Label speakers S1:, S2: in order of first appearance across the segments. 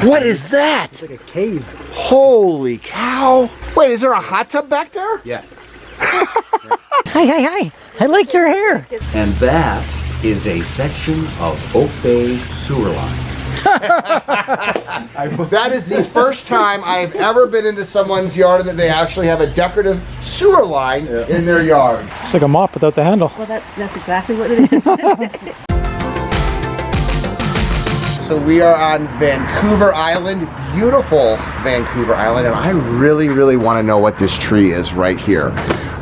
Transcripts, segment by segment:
S1: What is that?
S2: It's like a cave.
S1: Holy cow. Wait, is there a hot tub back there?
S3: Yeah.
S2: Hi. I like your hair.
S3: And that is a section of Oak Bay sewer line.
S1: That is the first time I've ever been into someone's yard and they actually have a decorative sewer line in their yard.
S2: It's like a mop without the handle.
S4: Well, that's exactly what it is.
S1: So we are on Vancouver Island, beautiful Vancouver Island, and I really want to know what this tree is right here.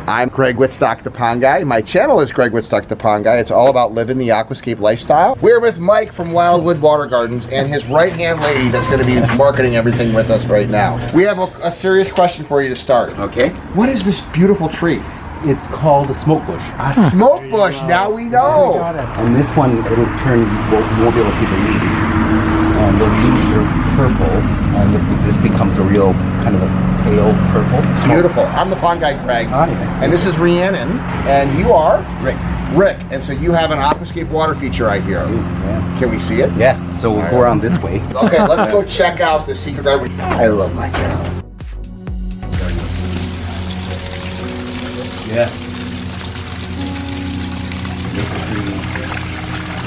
S1: I'm Greg Wittstock, the Pond Guy. My channel is Greg Wittstock, the Pond Guy. It's all about living the aquascape lifestyle. We're with Mike from Wildwood Water Gardens and his right-hand lady that's going to be marketing everything with us right now. We have a serious question for you to start.
S3: Okay.
S1: What is this beautiful tree?
S3: It's called a smoke bush.
S1: A smoke bush, now we know.
S3: And this one, it'll turn, you won't be able to see the leaves. And the leaves are purple, and this becomes a real kind of a pale purple.
S1: Beautiful. I'm the Pond Guy, Craig.
S3: Hi.
S1: And this is Rhiannon, and you are?
S3: Rick.
S1: Rick, and so you have an aquascape water feature right here.
S3: Yeah.
S1: Can we see it?
S3: Yeah, so we'll go around this way.
S1: Okay, let's go check out the secret garden. I love my channel.
S3: Yeah.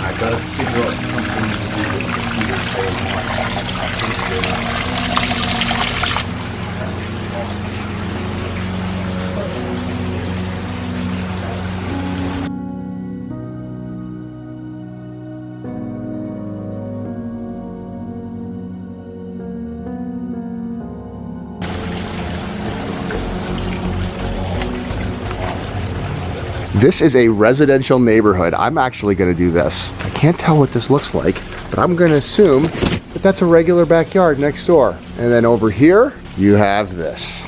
S3: I gotta figure out something to do with the
S1: This is a residential neighborhood. I'm actually going to do this. I can't tell what this looks like, but I'm going to assume that that's a regular backyard next door. And then over here, you have this.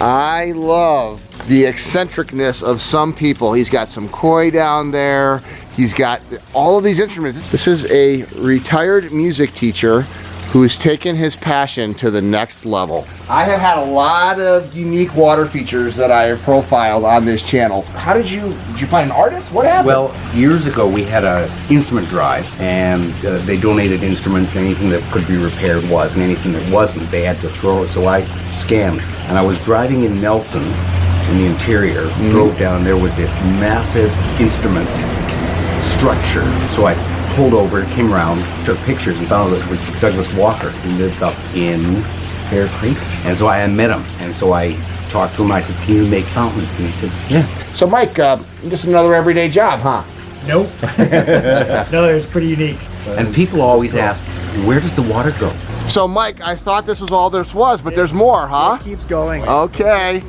S1: I love the eccentricness of some people. He's got some koi down there. He's got all of these instruments. This is a retired music teacher who's taken his passion to the next level. I have had a lot of unique water features that I have profiled on this channel. How did you find an artist? What happened?
S3: Well, years ago we had an instrument drive, and they donated instruments. Anything that could be repaired was, and anything that wasn't, they had to throw it. So I scanned, and I was driving in Nelson in the interior, drove down, and there was this massive instrument structure. So I pulled over, came around, took pictures, and found out it was Douglas Walker, who lives up in Bear Creek. And so I met him, and so I talked to him. I said, "Can you make fountains?" And he said, "Yeah."
S1: So Mike, just another everyday job, huh?
S2: Nope. No, it's pretty unique.
S3: And people always ask, "Where does the water go?"
S1: So Mike, I thought this was all there was, but there's more, huh?
S2: It keeps going.
S1: Okay.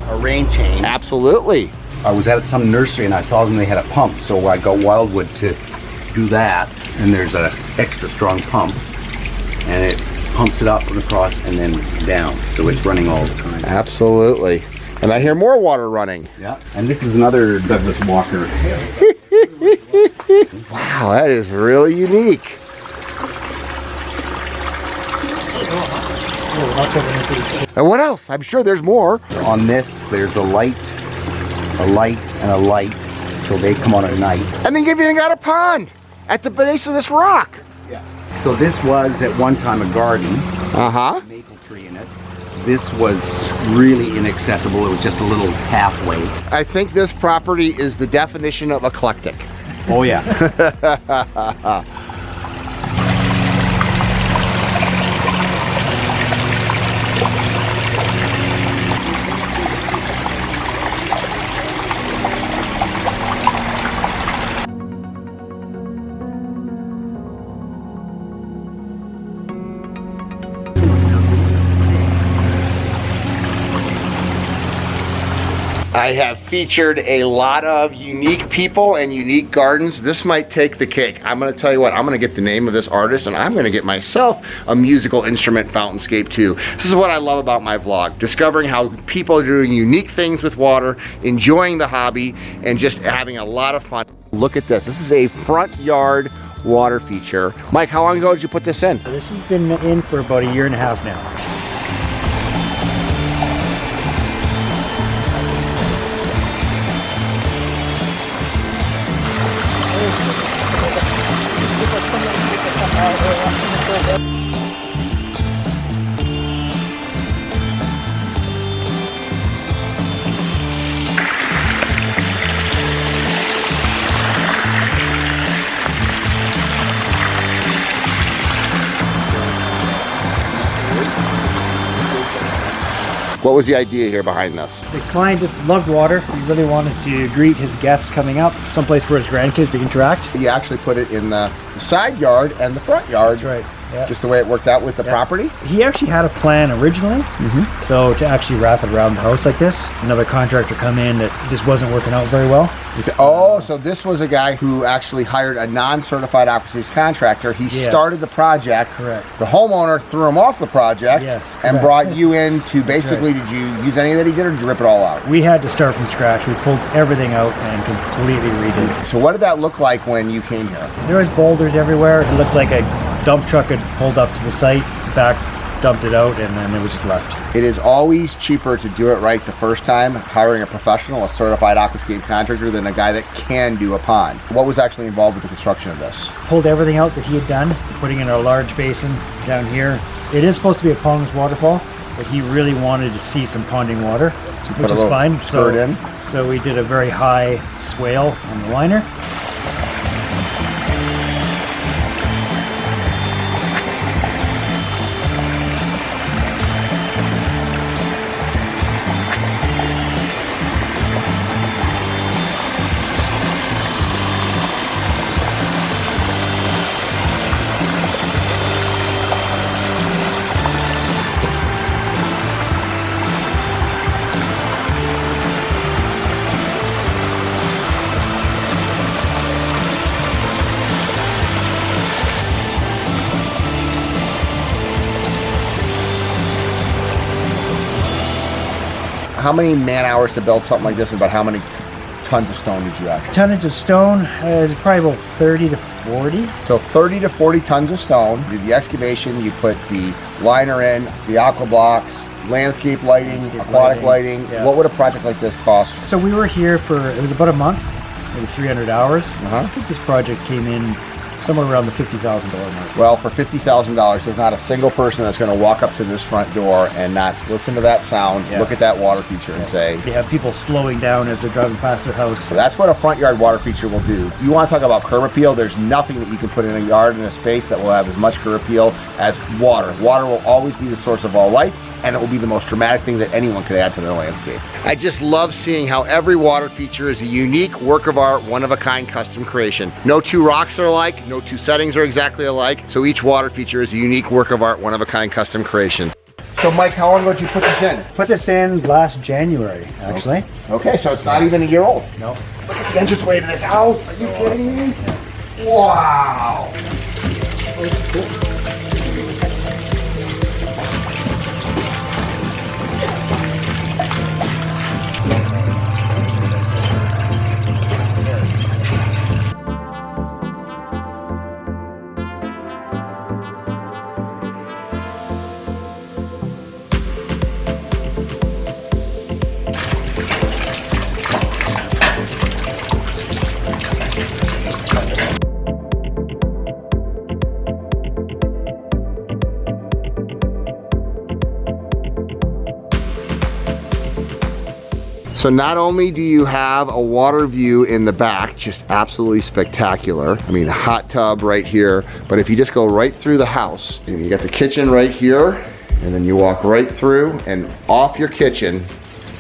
S1: A rain chain. Absolutely.
S3: I was at some nursery and I saw them, they had a pump, so I got Wildwood to do that. And there's an extra strong pump, and it pumps it up and across and then down, so it's running all the time.
S1: Absolutely. And I hear more water running.
S3: Yeah. And this is another Douglas Walker.
S1: Wow, that is really unique. And what else? I'm sure there's more.
S3: On this, there's a light, and a light, so they come on at night.
S1: And then you've even got a pond at the base of this rock.
S3: Yeah. So this was at one time a garden.
S1: Uh-huh.
S3: Maple tree in it. This was really inaccessible. It was just a little pathway.
S1: I think this property is the definition of eclectic.
S3: Oh yeah.
S1: I have featured a lot of unique people and unique gardens. This might take the cake. I'm gonna tell you what, I'm gonna get the name of this artist and I'm gonna get myself a musical instrument fountainscape too. This is what I love about my vlog, discovering how people are doing unique things with water, enjoying the hobby, and just having a lot of fun. Look at this. This is a front yard water feature. Mike, how long ago did you put this in?
S2: This has been in for about a year and a half now.
S1: What was the idea here behind this?
S2: The client just loved water. He really wanted to greet his guests coming up, someplace for his grandkids to interact.
S1: You actually put it in the side yard and the front yard.
S2: That's right. Yeah.
S1: Just the way it worked out with the property?
S2: He actually had a plan originally, so to actually wrap it around the house like this. Another contractor come in that just wasn't working out very well.
S1: Oh, so this was a guy who actually hired a non-certified operations contractor. He started the project.
S2: Correct.
S1: The homeowner threw him off the project.
S2: Yes,
S1: and
S2: correct.
S1: brought you in to basically, did you use any that he did or did you rip it all out?
S2: We had to start from scratch. We pulled everything out and completely redid it.
S1: So what did that look like when you came here?
S2: There was boulders everywhere. It looked like a dump truck had pulled up to the site, back, dumped it out, and then it was just left.
S1: It is always cheaper to do it right the first time, hiring a professional, a certified aquascape contractor, than a guy that can do a pond. What was actually involved with the construction of this?
S2: Pulled everything out that he had done, putting in a large basin down here. It is supposed to be a pondless waterfall, but he really wanted to see some ponding water, which is fine. So we did a very high swale on the liner.
S1: How many man hours to build something like this, and about how many tons of stone did you actually?
S2: Tonnage of stone is probably about 30 to 40.
S1: So 30 to 40 tons of stone. You did the excavation, you put the liner in, the aqua blocks, landscape lighting, aquatic lighting.
S2: Yeah.
S1: What would a project like this cost?
S2: So we were here for, it was about a month, maybe 300 hours. I think this project came in somewhere around the $50,000 mark.
S1: Well, for $50,000, there's not a single person that's going to walk up to this front door and not listen to that sound, look at that water feature and say...
S2: They have people slowing down as they're driving past their house.
S1: So that's what a front yard water feature will do. You want to talk about curb appeal, there's nothing that you can put in a yard in a space that will have as much curb appeal as water. Water will always be the source of all life, and it will be the most dramatic thing that anyone could add to their landscape. I just love seeing how every water feature is a unique work of art, one-of-a-kind custom creation. No two rocks are alike, no two settings are exactly alike, so each water feature is a unique work of art, one-of-a-kind custom creation. So Mike, how long ago did you put this in?
S2: Put this in last January, actually.
S1: Okay, so it's not even a year old.
S2: No.
S1: Look at the entranceway to this house. Are you kidding me? Wow. So not only do you have a water view in the back, just absolutely spectacular. I mean, hot tub right here, but if you just go right through the house, and you got the kitchen right here, and then you walk right through, and off your kitchen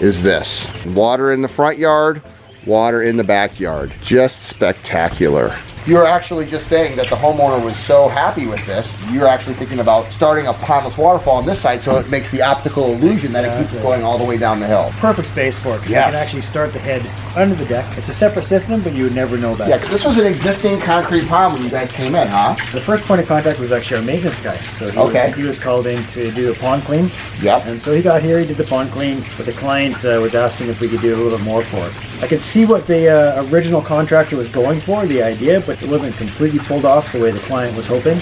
S1: is this. Water in the front yard, water in the backyard. Just spectacular. you're actually just saying that the homeowner was so happy with this, you're actually thinking about starting a pondless waterfall on this side so it makes the optical illusion that it keeps going all the way down the hill.
S2: Perfect space for it, because you can actually start the head under the deck. It's a separate system, but you would never know that.
S1: Yeah, because this was an existing concrete pond when you guys came in, huh?
S2: The first point of contact was actually our maintenance guy. So he was called in to do the pond clean.
S1: Yep.
S2: And so he got here, he did the pond clean, but the client was asking if we could do a little bit more for it. I could see what the original contractor was going for, the idea, but it wasn't completely pulled off the way the client was hoping.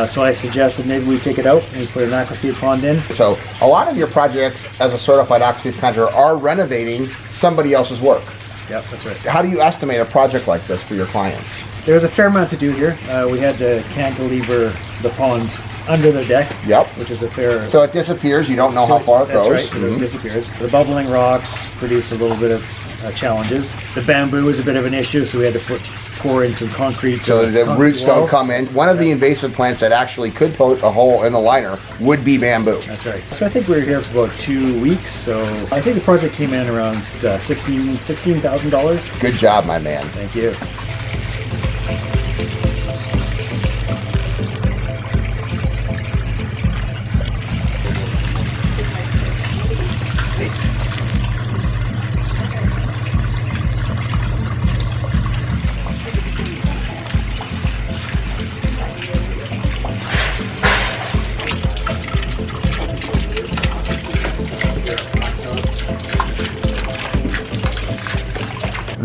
S2: So I suggested maybe we take it out and we put an aquascape pond in.
S1: So a lot of your projects as a certified aquascape contractor are renovating somebody else's work.
S2: Yep, that's right.
S1: How do you estimate a project like this for your clients?
S2: There's a fair amount to do here. We had to cantilever the pond under the deck.
S1: Yep.
S2: Which is a fair...
S1: So it disappears, you don't know how far it goes.
S2: That's right, so it disappears. The bubbling rocks produce a little bit of challenges. The bamboo is a bit of an issue, so we had to pour in some concrete.
S1: So the roots don't come in. One of the invasive plants that actually could poke a hole in the liner would be bamboo.
S2: That's right. So I think we were here for about 2 weeks, so I think the project came in around $16,000.
S1: Good job, my man.
S2: Thank you.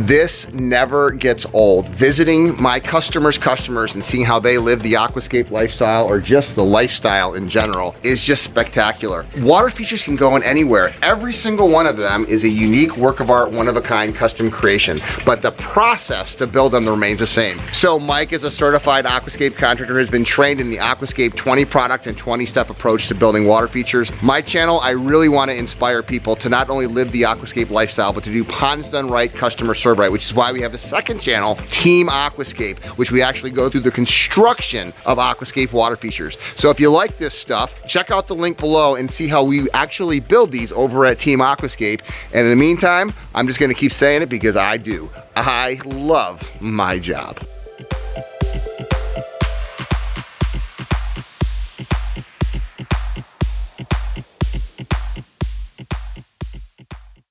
S1: This never gets old. Visiting my customers' customers and seeing how they live the aquascape lifestyle, or just the lifestyle in general, is just spectacular. Water features can go in anywhere. Every single one of them is a unique work of art, one of a kind custom creation, but the process to build them remains the same. So Mike, as a certified aquascape contractor, has been trained in the Aquascape 20 product and 20-step approach to building water features. My channel, I really want to inspire people to not only live the aquascape lifestyle, but to do ponds done right, customer serve right, which is why we have the second channel, Team Aquascape, which we actually go through the construction of aquascape water features. So if you like this stuff, check out the link below and see how we actually build these over at Team Aquascape. And in the meantime, I'm just going to keep saying it because I do. I love my job.